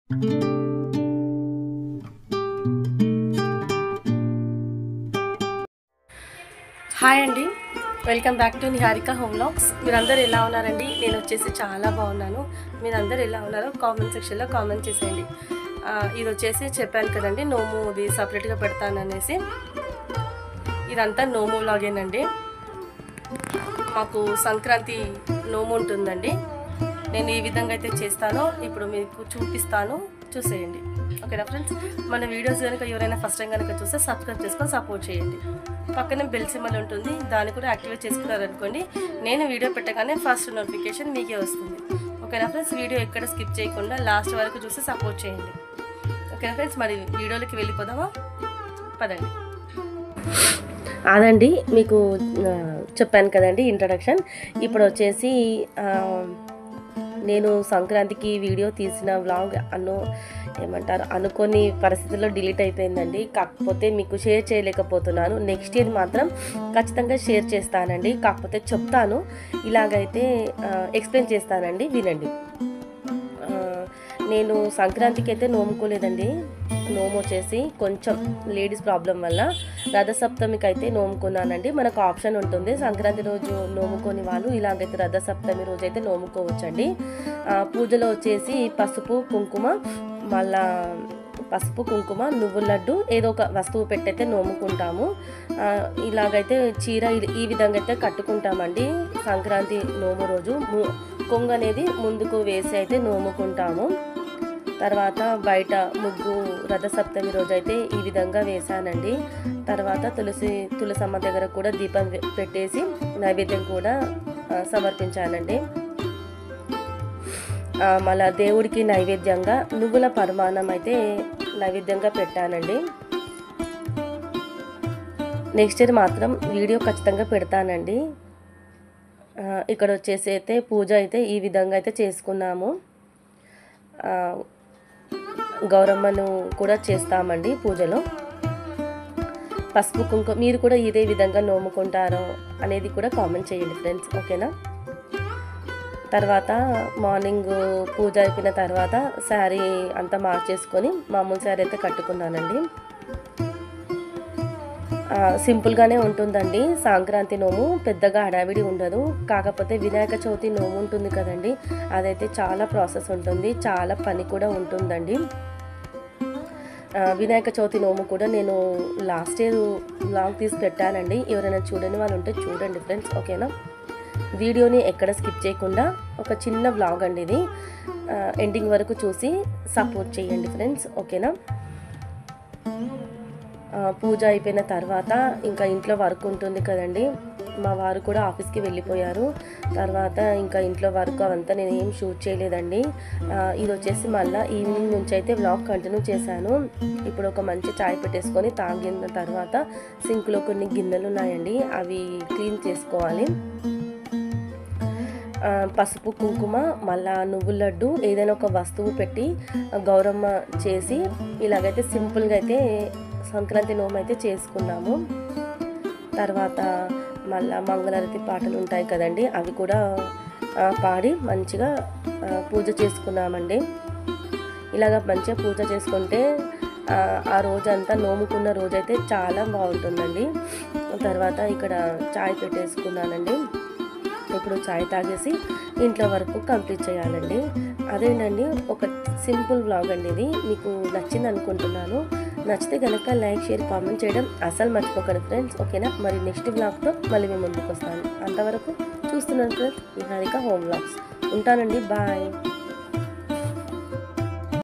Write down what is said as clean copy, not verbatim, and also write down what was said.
Hi అండి, welcome back to Niharika home vlogs. మీరందరూ ఎలా ఉన్నారండి? నేను వచ్చేసి చాలా బాగున్నాను. మీరందరూ ఎలా ఉన్నారో కామెంట్ సెక్షన్లో కామెంట్ చేసేయండి. ఇది వచ్చేసి చెప్పాను కదండి, నోముది సపరేట్గా పెడతాననేసి. ఇదంతా నోము వ్లాగేనండి. మాకు సంక్రాంతి నోము ఉంటుందండి. నేను ఈ విధంగా అయితే చేస్తానో ఇప్పుడు మీకు చూపిస్తాను, చూసేయండి. ఓకేనా ఫ్రెండ్స్? మన వీడియోస్ కనుక ఎవరైనా ఫస్ట్ టైం కనుక చూస్తే సబ్స్క్రైబ్ చేసుకొని సపోర్ట్ చేయండి. పక్కనే బెల్ సింబల్ ఉంటుంది, దాన్ని కూడా యాక్టివేట్ చేసుకున్నారనుకోండి, నేను వీడియో పెట్టగానే ఫస్ట్ నోటిఫికేషన్ మీకే వస్తుంది. ఓకేనా ఫ్రెండ్స్? వీడియో ఎక్కడ స్కిప్ చేయకుండా లాస్ట్ వరకు చూసి సపోర్ట్ చేయండి. ఓకేనా ఫ్రెండ్స్? మరి వీడియోలోకి వెళ్ళిపోదామా? పదండి. అదండి, మీకు చెప్పాను కదండి ఇంట్రడక్షన్. ఇప్పుడు వచ్చేసి నేను సంక్రాంతికి వీడియో తీసిన వ్లాగ్ అనుకోని పరిస్థితుల్లో డిలీట్ అయిపోయిందండి. కాకపోతే మీకు షేర్ చేయలేకపోతున్నాను. నెక్స్ట్ ఇయర్ మాత్రం ఖచ్చితంగా షేర్ చేస్తానండి. కాకపోతే చెప్తాను, ఇలాగైతే ఎక్స్ప్లెయిన్ చేస్తానండి, వినండి. నేను సంక్రాంతికి అయితే నోముకోలేదండి. నోము వచ్చేసి కొంచెం లేడీస్ ప్రాబ్లం వల్ల రథసప్తమికి అయితే నోముకున్నానండి. మనకు ఆప్షన్ ఉంటుంది, సంక్రాంతి రోజు నోముకొని వాళ్ళు ఇలాగైతే రథసప్తమి రోజు అయితే నోముకోవచ్చండి. పూజలో వచ్చేసి పసుపు కుంకుమ, మళ్ళా పసుపు కుంకుమ, నువ్వుల లడ్డు, ఏదో ఒక వస్తువు పెట్టయితే నోముకుంటాము. ఇలాగైతే చీర ఈ విధంగా అయితే కట్టుకుంటామండి. సంక్రాంతి నోము రోజు కొంగు అనేది ముందుకు వేసి అయితే నోముకుంటాము. తర్వాత బయట ముగ్గు రథసప్తమి రోజు అయితే ఈ విధంగా వేశానండి. తర్వాత తులసమ్మ దగ్గర కూడా దీపం పెట్టేసి నైవేద్యం కూడా సమర్పించానండి. మళ్ళా దేవుడికి నైవేద్యంగా నువ్వుల పరమాన్నం అయితే నైవేద్యంగా పెట్టానండి. నెక్స్ట్ ఇయర్ మాత్రం వీడియో ఖచ్చితంగా పెడతానండి. ఇక్కడ వచ్చేసి అయితే పూజ అయితే ఈ విధంగా అయితే చేసుకున్నాము. గౌరమ్మను కూడా చేస్తామండి పూజలో. పసుపు కుంకుమ మీరు కూడా ఇదే విధంగా నోముకుంటారో అనేది కూడా కామెంట్ చేయండి ఫ్రెండ్స్. ఓకేనా? తర్వాత మార్నింగ్ పూజ అయిపోయిన తర్వాత శారీ అంతా మార్చేసుకొని మామూలు శారీ అయితే కట్టుకున్నానండి. సింపుల్గానే ఉంటుందండి సంక్రాంతి నోము, పెద్దగా హడావిడి ఉండదు. కాకపోతే వినాయక చవితి నోము ఉంటుంది కదండి, అదైతే చాలా ప్రాసెస్ ఉంటుంది, చాలా పని కూడా ఉంటుందండి. వినాయక చవితి నోము కూడా నేను లాస్ట్ ఇయర్ వ్లాగ్ తీసి పెట్టానండి. ఎవరైనా చూడని వాళ్ళు ఉంటే చూడండి ఫ్రెండ్స్. ఓకేనా? వీడియోని ఎక్కడ స్కిప్ చేయకుండా ఒక చిన్న వ్లాగ్ అండి ఇది, ఎండింగ్ వరకు చూసి సపోర్ట్ చేయండి ఫ్రెండ్స్. ఓకేనా? పూజ అయిపోయిన తర్వాత ఇంకా ఇంట్లో వర్క్ ఉంటుంది కదండి. మా వారు కూడా ఆఫీస్కి వెళ్ళిపోయారు. తర్వాత ఇంకా ఇంట్లో వర్క్ అవంతా నేను ఏం షూట్ చేయలేదండి. ఇది వచ్చేసి మళ్ళీ ఈవినింగ్ నుంచి అయితే వ్లాగ్ కంటిన్యూ చేశాను. ఇప్పుడు ఒక మంచి చాయ్ పెట్టేసుకొని తాగిన తర్వాత సింక్లో కొన్ని గిన్నెలు ఉన్నాయండి, అవి క్లీన్ చేసుకోవాలి. పసుపు కుంకుమ, మళ్ళా నువ్వుల లడ్డు, ఏదైనా ఒక వస్తువు పెట్టి గౌరమ్మ చేసి ఇలాగైతే సింపుల్గా అయితే సంక్రాంతి నోము అయితే చేసుకున్నాము. తర్వాత మళ్ళా మంగళారతి పాటలు ఉంటాయి కదండి, అవి కూడా పాడి మంచిగా పూజ చేసుకున్నామండి. ఇలాగ మంచిగా పూజ చేసుకుంటే ఆ రోజంతా నోముకున్న రోజైతే చాలా బాగుంటుందండి. తర్వాత ఇక్కడ చాయ్ పెట్టేసుకున్నానండి. ఇప్పుడు చాయ్ తాగేసి ఇంట్లో వరకు కంప్లీట్ చేయాలండి. అదేనండి, ఒక సింపుల్ వ్లాగ్ అండి ఇది. మీకు నచ్చింది అనుకుంటున్నాను. నచ్చితే కనుక లైక్, షేర్, కామెంట్ చేయడం అసలు మర్చిపోకండి ఫ్రెండ్స్. ఓకేనా? మరి నెక్స్ట్ వ్లాగ్తో మళ్ళీ మేము ముందుకు వస్తాను. అంతవరకు చూస్తున్నాను ఫ్రెండ్స్, నిహారిక హోమ్ వ్లాగ్స్. ఉంటానండి, బాయ్.